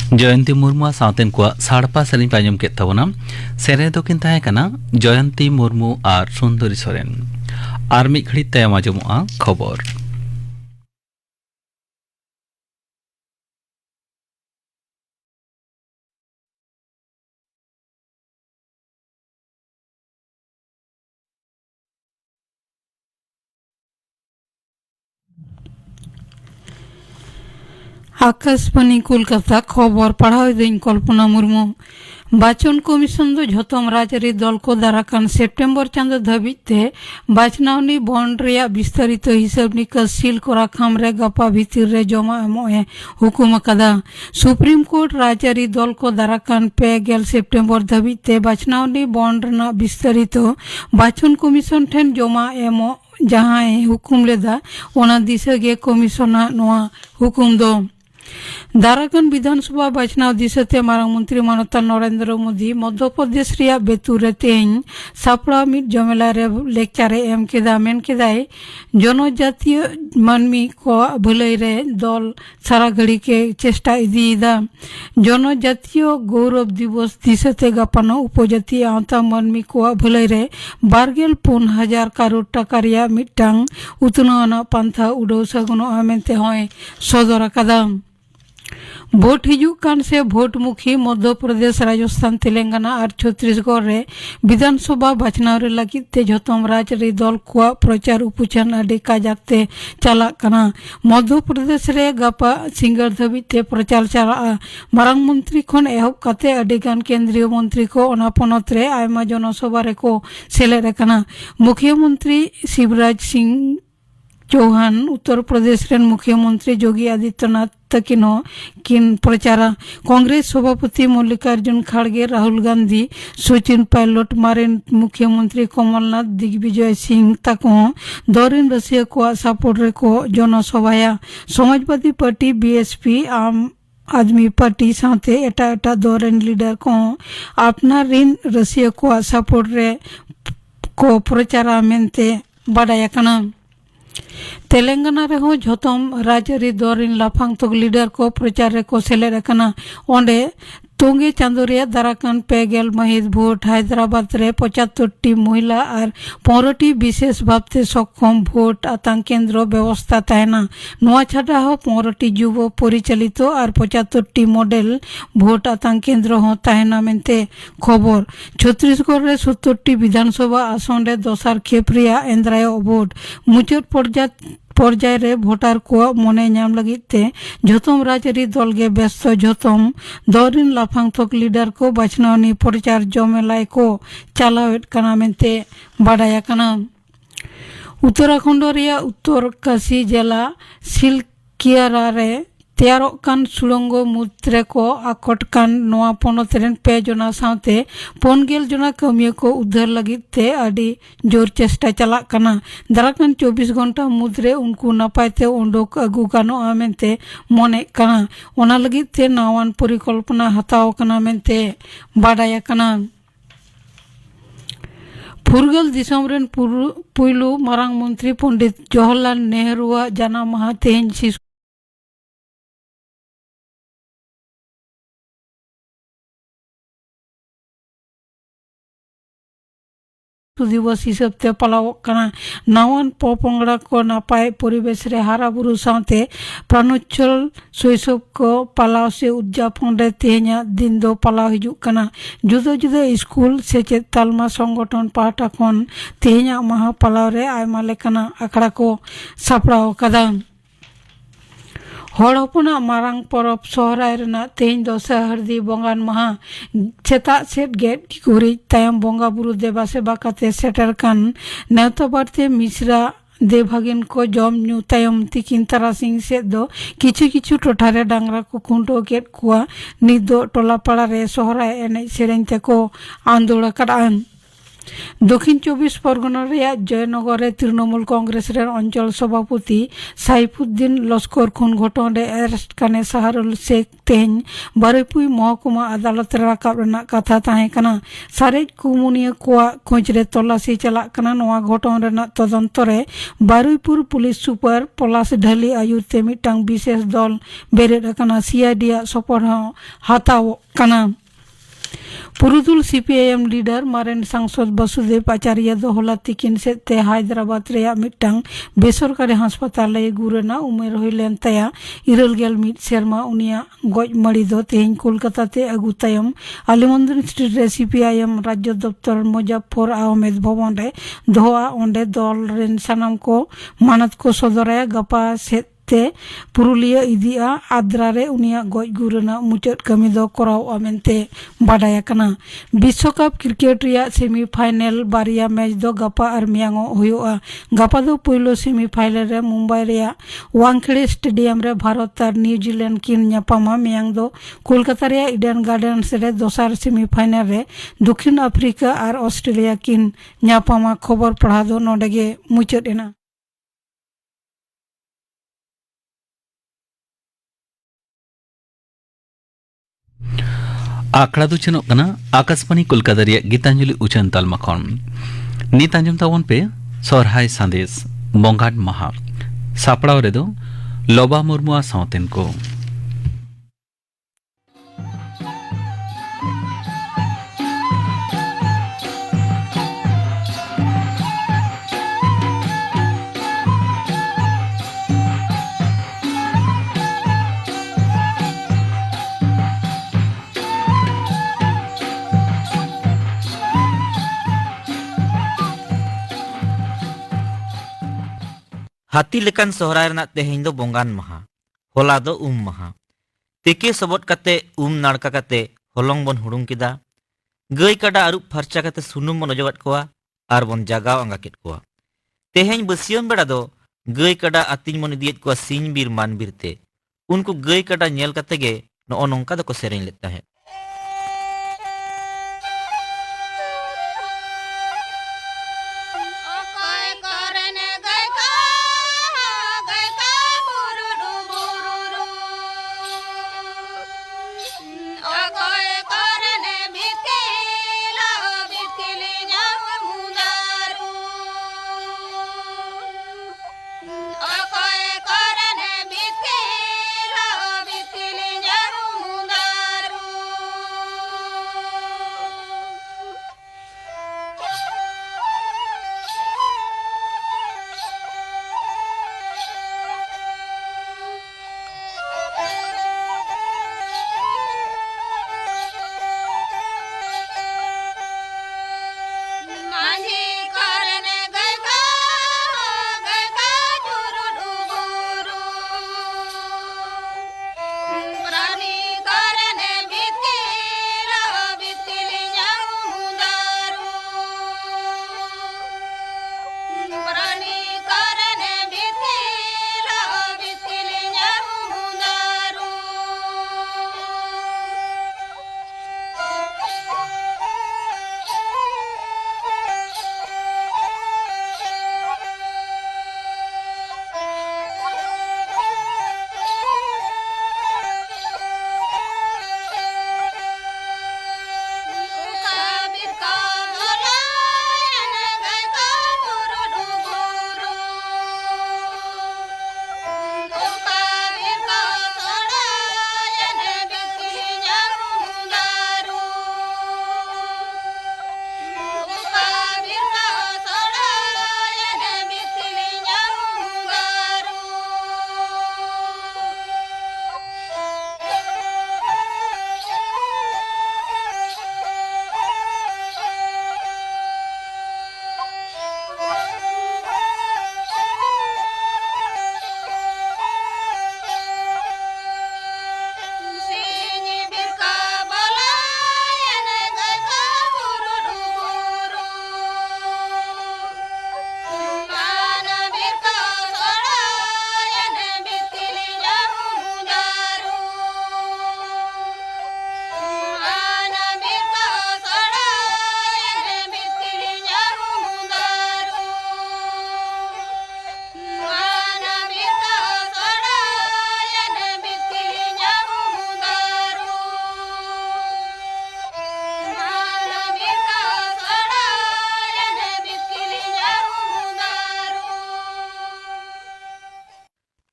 जयंती मुर्मू सावतेन को साड़पा सेरें पे आंजम के तबना सेरे दो किन ताहे कना जयंती मुर्मू और सुंदरी सोरेन और मिद घड़ी तायम आंजमोआ खबर। आकाशवाणी कोलकाता खबर पढ़ाओ दिन कल्पना मुर्मू बाचन कमिशन दो झोतम राजरी दल को दाराकान सेप्टेम्बर चांदो धाबीते बाचनावनी बॉन्ड रे विस्तारित हिसाब निकास सील कोरा खामरे गपा भीतर रे जमा एमोए हुकुम अकादा। सुप्रीम कोर्ट राजरी दल को दाराकान पे गेल सेप्टेम्बर धाबीते बाचनावनी बॉन्ड ना विस्तारित बाचन कमिशन ठेन जमा एमो जहां हुकुम लेदा ओना दिशा गे कमिशन नोआ हुकुम दो दाराकान विधानसभा बाचनाव दिशते मारांग मंत्री मानता नरेंद्र मोदी मध्य प्रदेश रिया बेतुरे तेन सापड़ा मिट जमेला रे लेक्चारे एम केदा मेन केदाय जनजातीय मानमी को भलाई रे दल सारा घड़ी के चेष्टा इदीदा जनजातीय गौरव दिवस दिशते गापानो उपजातीय आवता मानमी को भलाई रे 12,000 करोड़ टाका रिया मिटांग उतनाना पंथा उडो सगुनो आमेंते होय सदर कदम भोट हिजुकान से भोट मुखी मध्य प्रदेश राजस्थान तेलंगाना और छत्तीसगढ़ रे विधानसभा बाचनाव रे लगी ते झोतम राजरी दल को प्रचार उपुचन अडी काजाते चला कना मध्य प्रदेश रे गपा सिंगर धबी ते प्रचार चला मारांग मंत्री खन एहब काते अडीगान केंद्रीय मंत्री को ओना पनत रे आयमा जनसभा रे को सेलेर कना मुख्यमंत्री शिवराज सिंह चौहान उत्तर प्रदेश रे मुख्यमंत्री योगी आदित्यनाथ तकिनो किन प्रचारा कांग्रेस सभापति मल्लिकार्जुन खड़गे राहुल गांधी सचिन पायलट मारेन मुख्यमंत्री कमलनाथ दिग्विजय सिंह तको दौरिन रसिया को सपोर्ट रे को जनसभाया समाजवादी पार्टी बीएसपी आम आदमी पार्टी साथे एटा एटा दौरेन लीडर को अपना ऋण रसिया को सपोर्ट रे को प्रचारा मेनते बड़ाया कना तेलंगाना रे हो झोतम राजरी दौरिन लाफांग तक लीडर को प्रचार रे को सेलेर कना ओंडे तोंगे चांदोरिया दाराकान पेगेल महित भोट हैदराबाद रे 75टी महिला और 15टी विशेष भावते सक्षम भोट आतंक केंद्र व्यवस्था तहना नोआ छाड़ा हो 15टी युव परिचालित और 75टी मॉडल भोट आतंक केंद्र हो तहना मेनते खबर। छत्तीसगढ़ रे 70टी विधानसभा आसन रे दोसार खेपरिया एंद्राय भोट मुचाद पर्याय रे भोटार को मने नाम लगिते झोतम राजरी दल गे व्यस्त झोतम दौरिन लाफांग थक लीडर को बाचनावनी प्रचार जमेलाय को चालावेट कना मेनते बाडाया कना। उत्तराखंड रिया उत्तर काशी जिला सिलकियारा रे तेयारोकान सुड़ंगो मुद्रे को आकटकान नोआ पनतरेन पे जना साथे 5 जना कमिया को उद्धार लगी ते अडी जोर चेष्टा चला कना दाराकान 24 घंटा मुद्रे उनको नपायते उंडोक अगु गानो आमेंते मने कना ओना लगी ते नावान परिकल्पना हताव कना मेनते बाडाया कना। फुरगल दिसम रेन पुइलू मारांग मंत्री पंडित जवाहरलाल नेहरू जाना माहा तेहन शिशु दिवस हिसाबते पालाव कना नावान पोपंगड़ा को नापाय परिवेश रे हारा बुरु साथे प्राणोच्चल शैशव को पालाव से उद्यापन रे तेहना दिन दो पालाव हिजु कना जुदा जुदा स्कूल सेचे तालमा संगठन पाहटा खन तेहना महा पालाव रे आयमा लेकना आखड़ा को सापड़ाव कदा। हर हपना मारांग परब सोहराय रेना तेहन दो सहरदी बंगान महा चेता सेट गेट गुरी तायम बंगा बुरु देवा सेवा काते सेटर कान नेवता बारते मिश्रा देवभागिन को जम न्यू तायम तिकिन तारासिंग से दो किछु किछु टोठारे डांगरा को खुंटो गेट कुआ निदो टोला पाड़ा रे सोहराय एने सेरेंते को आंदोलन करान दक्षिण 24 परगना रेया जयनगर रे तृणमूल कांग्रेस रे अंचल सभापति साइफुद्दीन लस्कर खुन घटना रे अरेस्ट कने सहारुल शेख तेहन बारुपुई महकुमा अदालत रे राकाब रेना कथा ताहे कना सारेज कुमुनिया कोआ खोज रे तलाशी चला कना नोआ घटना रेना तदंत रे बारुपुर पुलिस सुपर पलास ढाली आयुर ते मिटांग विशेष दल बेरेद कना सीआईडी सपोर्ट हाताव कना पुरुदुल सीपीआईएम लीडर मारेन सांसद वसुदेव आचार्य दो होला तिकिन सेते हैदराबाद रेया मिटांग बेसरकारी हासपाताल ले गुरेना उमेर होइलेन तया 21 सेरमा उनिया गज मड़ी दो तेहन कोलकाता ते अगु तायम आलिमंदन स्ट्रीट रे सीपीआईएम राज्य दफ्तर मुजफ्फर अहमद भवन रे दोहा ओंडे दल रेन सनम को मानत को सदरया गपा से ते पुरुलिया इदिया आद्रा रे उनिया गज गुरेना मुचाद कमी दो कराव अमेनते बाडाया कना विश्वकप क्रिकेट रिया सेमीफाइनल बारिया मैच दो गपा और मियांगो हुआ गपा दो पहिलो सेमीफाइनल रे मुंबई रिया वांखेड़े स्टेडियम रे भारत और न्यूजीलैंड किन न्यापामा मियांग दो कोलकाता रिया इडन गार्डन्स रे दोसार सेमीफाइनल रे दक्षिण अफ्रीका और ऑस्ट्रेलिया किन न्यापामा खबर पढ़ा दो नोडेगे मुचाद एना। आखड़ा दो चनों कना आकाशवाणी कोलकाता रिया गीतांजलि उचन तालमा खन नीत आंजम तावन पे सोरहाय संदेश बंगाट महा सापड़ाव रे दो लोबा मुर्मुआ सावतेन को हाथी लेकान सोहराय रना तेहेñ दो बोंगान महा होला दो महा तेके सबट कते नाड़का कते होलोंग बन हुडुंग किदा गई काडा अरुप फरचा कते सुनुम बन अजगत कोआ आर बन जागाव आंगा केट कोआ तेहेñ बसियम बेड़ा दो गई काडा आतिñ मन इदियत कोआ सिंह बीर मान बीरते उनको गई काडा नेल कते गे नो नोंका दो को सेरेñ लेत ताहे।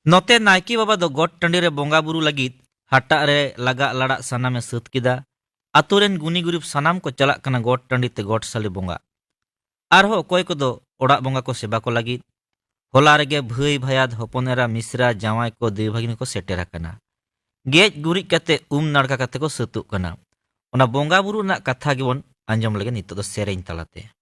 Note naiki baba do got tandi re bonga buru lagit hatak re laga ladak saname sut kida. Aturen guni gurip sanam ko chalak kana got tandi te got sali bonga. Arho koy ko do odak bonga ko seba ko lagit. Hola rege bhai bhayad hoponera misra jawai ko devagini ko setera kana. Gej gurik kate narka kate ko setuk kana. Ona bonga buru nak katha gibon anjom lagi nitok do sereng talate.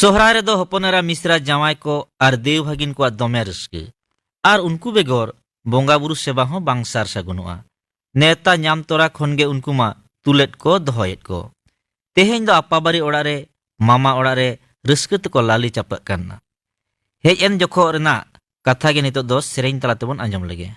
Sohrai रे दो हपनेरा मिश्रा जावाई को are देव भागिन को दमे रस्के are उनको बेगोर बोंगा बुरु सेवा हो बांगसार सगुनुआ नेता नाम तोरा खनगे उनको मा तुलेट को दोहयेत को तेहेन दो अपा बारी ओड़ा रे मामा ओड़ा रे रस्के को लाली चपक करना हेज एन जोखो रेना कथा गे नितो दो सेरेन तला तेबन आंजम लगे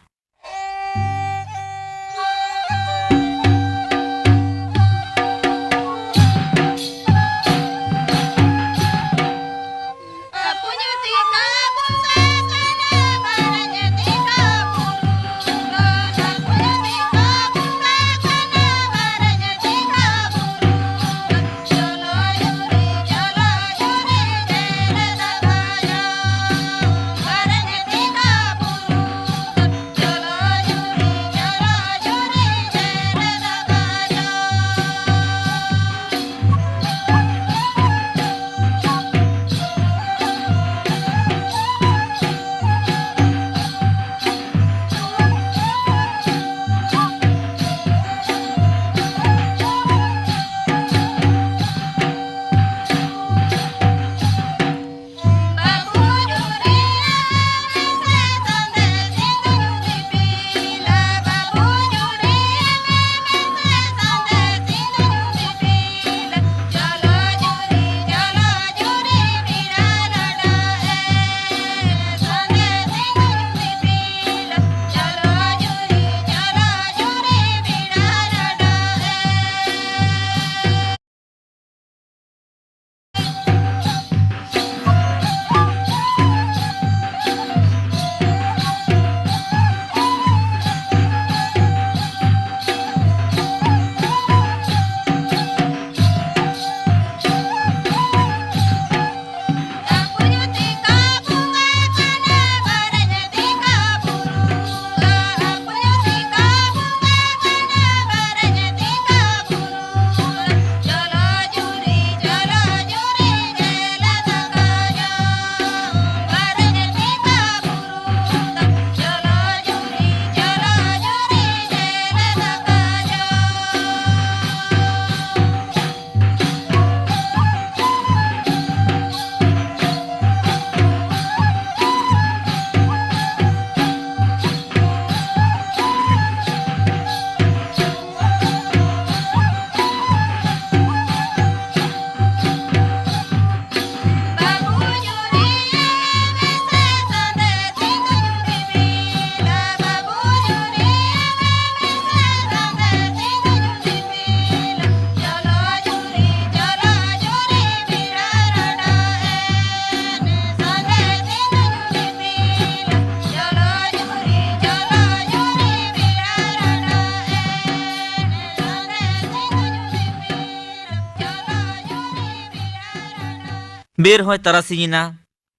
ᱵᱮᱨ ᱦᱚᱭ ᱛᱟᱨᱟᱥᱤᱧᱮᱱᱟ,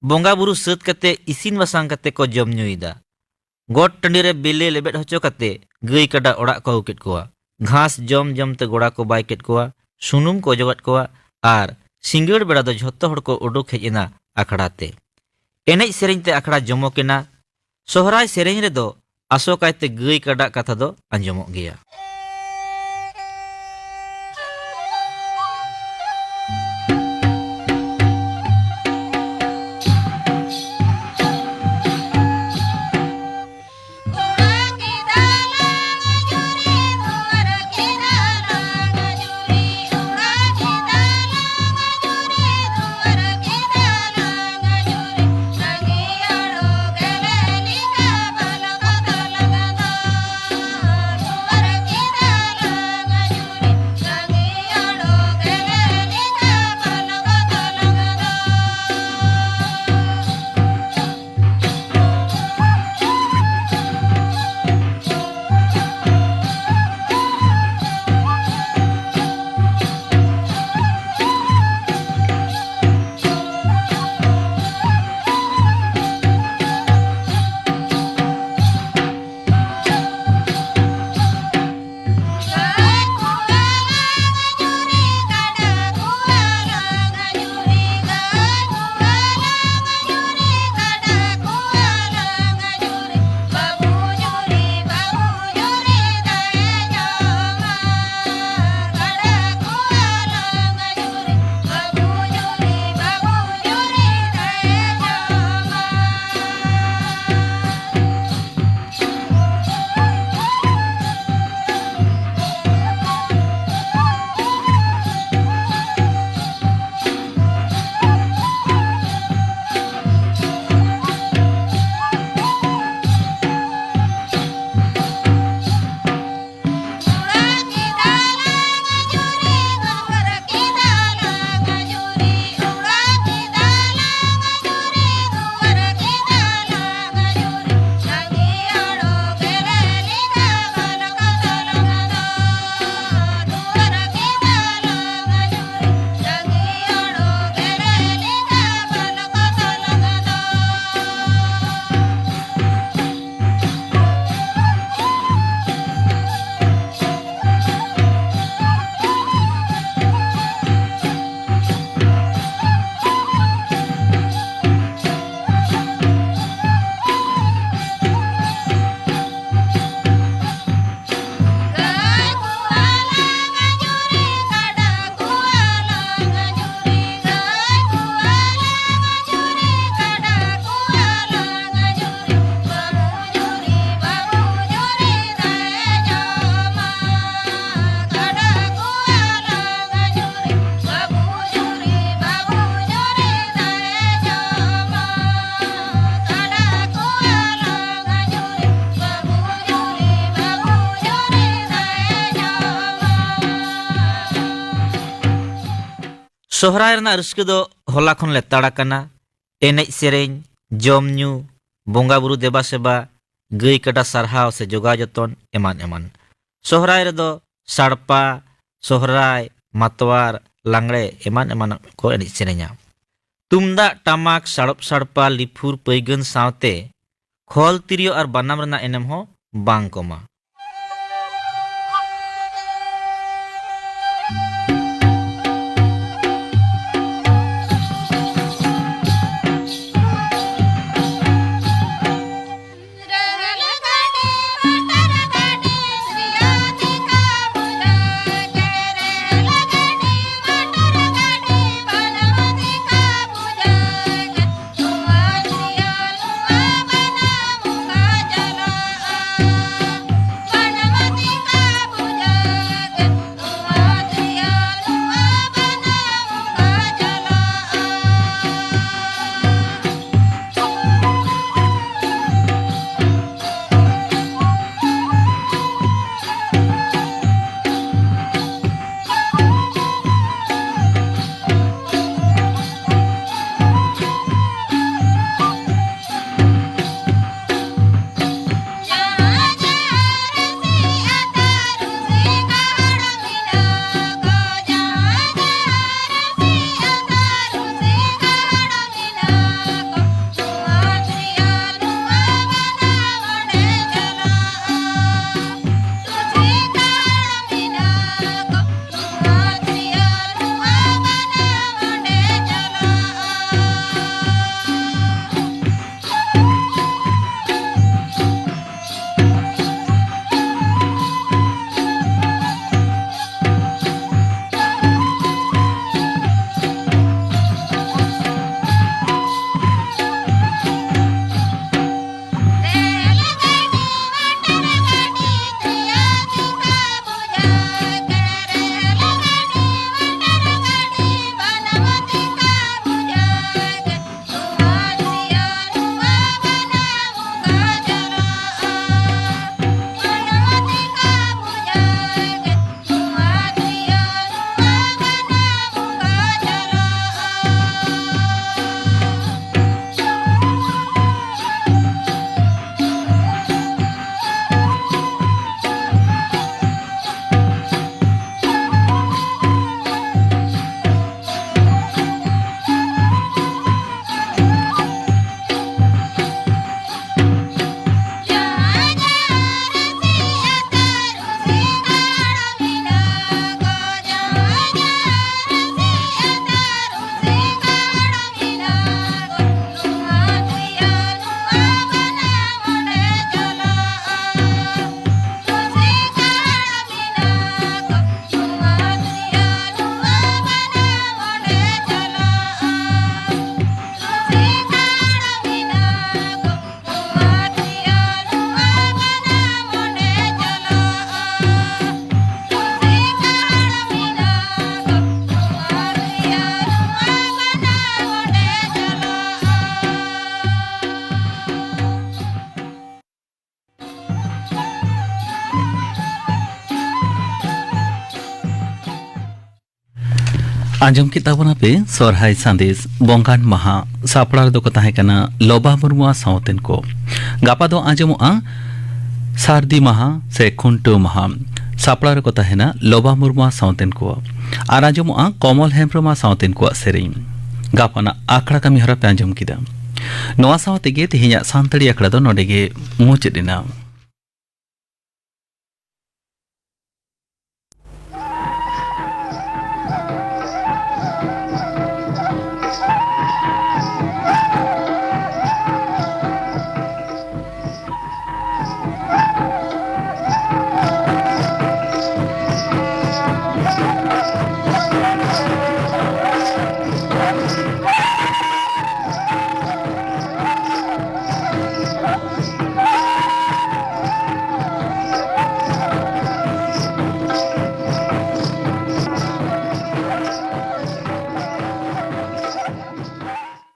ᱵᱚᱸᱜᱟ ᱵᱩᱨᱩ ᱥᱟᱹᱛ ᱠᱟᱛᱮ ᱤᱥᱤᱱ ᱵᱟᱥᱟᱝ ᱠᱟᱛᱮ ᱠᱚ ᱡᱚᱢ ᱧᱩᱭᱮᱫᱟ। ᱜᱚᱴ ᱴᱟᱺᱰᱤ ᱨᱮ ᱵᱮᱞᱮ ᱞᱮᱵᱮᱫ ᱦᱚᱪᱚ ᱠᱟᱛᱮ ᱜᱟᱹᱭ ᱠᱟᱰᱟ ᱚᱲᱟᱜ ᱠᱚ ᱟᱹᱜᱩ ᱠᱮᱫ ᱠᱚᱣᱟ। ᱜᱷᱟᱸᱥ ᱡᱚᱢ ᱡᱚᱢᱛᱮ ᱜᱚᱲᱟ ᱠᱚ ᱵᱟᱭ ᱠᱮᱫ ᱠᱚᱣᱟ, ᱥᱩᱱᱩᱢ ᱠᱚ ᱚᱡᱚᱜᱟᱫ ᱠᱚᱣᱟ ᱟᱨ ᱥᱤᱸᱜᱟᱹᱲ ᱵᱮᱲᱟ ᱫᱚ ᱡᱷᱚᱛᱚ ᱦᱚᱲ ᱠᱚ ᱩᱰᱩᱠ ᱦᱮᱡ ᱮᱱᱟ ᱟᱠᱷᱲᱟ ᱛᱮ। ᱮᱱᱮᱡ ᱥᱮᱨᱮᱧ ᱛᱮ ᱟᱠᱷᱲᱟ ᱡᱚᱢᱚᱠ ᱮᱱᱟ। ᱥᱚᱦᱨᱟᱭ ᱥᱮᱨᱮᱧ ᱨᱮᱫᱚ ᱟᱥᱚᱠᱟᱭᱛᱮ ᱜᱟᱹᱭ ᱠᱟᱰᱟ ᱠᱟᱛᱷᱟ ᱫᱚ ᱟᱸᱡᱚᱢᱚᱜ ᱜᱮᱭᱟ। ᱥᱚᱦᱨᱟᱭ ᱨᱮᱱᱟᱜ ᱨᱟᱹᱥᱠᱟᱹ ᱫᱚ ᱦᱚᱞᱟ ᱠᱷᱚᱱ ᱞᱮᱛᱟᱲ ᱟᱠᱟᱱᱟ। ᱮᱱᱮᱡ ᱥᱮᱨᱮᱧ, ᱡᱚᱢ ᱧᱩ, ᱵᱚᱸᱜᱟ ᱵᱩᱨᱩ ᱫᱮᱵᱟ ᱥᱮᱵᱟ, ᱜᱟᱹᱭ ᱠᱟᱰᱟ ᱥᱟᱨᱦᱟᱣ ᱥᱮ ᱡᱚᱜᱟᱣ ᱡᱚᱛᱚᱱ ᱮᱢᱟᱱ ᱮᱢᱟᱱ। ᱥᱚᱦᱨᱟᱭ ᱨᱮᱫᱚ ᱥᱟᱲᱯᱟ, ᱥᱚᱦᱨᱟᱭ, ᱢᱟᱛᱣᱟᱨ, ᱞᱟᱝᱲᱮ ᱮᱢᱟᱱ ᱮᱢᱟᱱ ᱠᱚ ᱮᱱᱮᱡ ᱥᱮᱨᱮᱧᱟ। ᱛᱩᱢᱫᱟᱜ ᱴᱟᱢᱟᱠ, ᱥᱟᱲᱚᱯ ᱥᱟᱲᱯᱟ, ᱞᱤᱯᱷᱩᱨ ᱯᱟᱹᱭᱜᱟᱹᱱ ᱥᱟᱶᱛᱮ ᱠᱷᱚᱞ ᱛᱤᱨᱭᱳ ᱟᱨ ᱵᱟᱱᱟᱢ ᱨᱮᱱᱟᱜ ᱮᱱᱮᱢ ᱦᱚᱸ ᱵᱟᱝ ᱠᱚᱢᱟ। आंजम की ताबना पे सोरहाय संदेश बोंगान महा सापड़ा दो को ताहेकना लोबा मुर्मुआ सावतेन को गापा दो आंजमोआ सारदी महा से खुंटो महा सापड़ा को ताहेना लोबा मुर्मुआ सावतेन को आर आंजमोआ कमल हेम्ब्रमा सावतेन को सेरें गापाना आखड़ा कमी हरा पे आंजम किदा नोआ सावते गे तिहिया सांतड़ी आखड़ा दो नोडे गे मुचेदिना।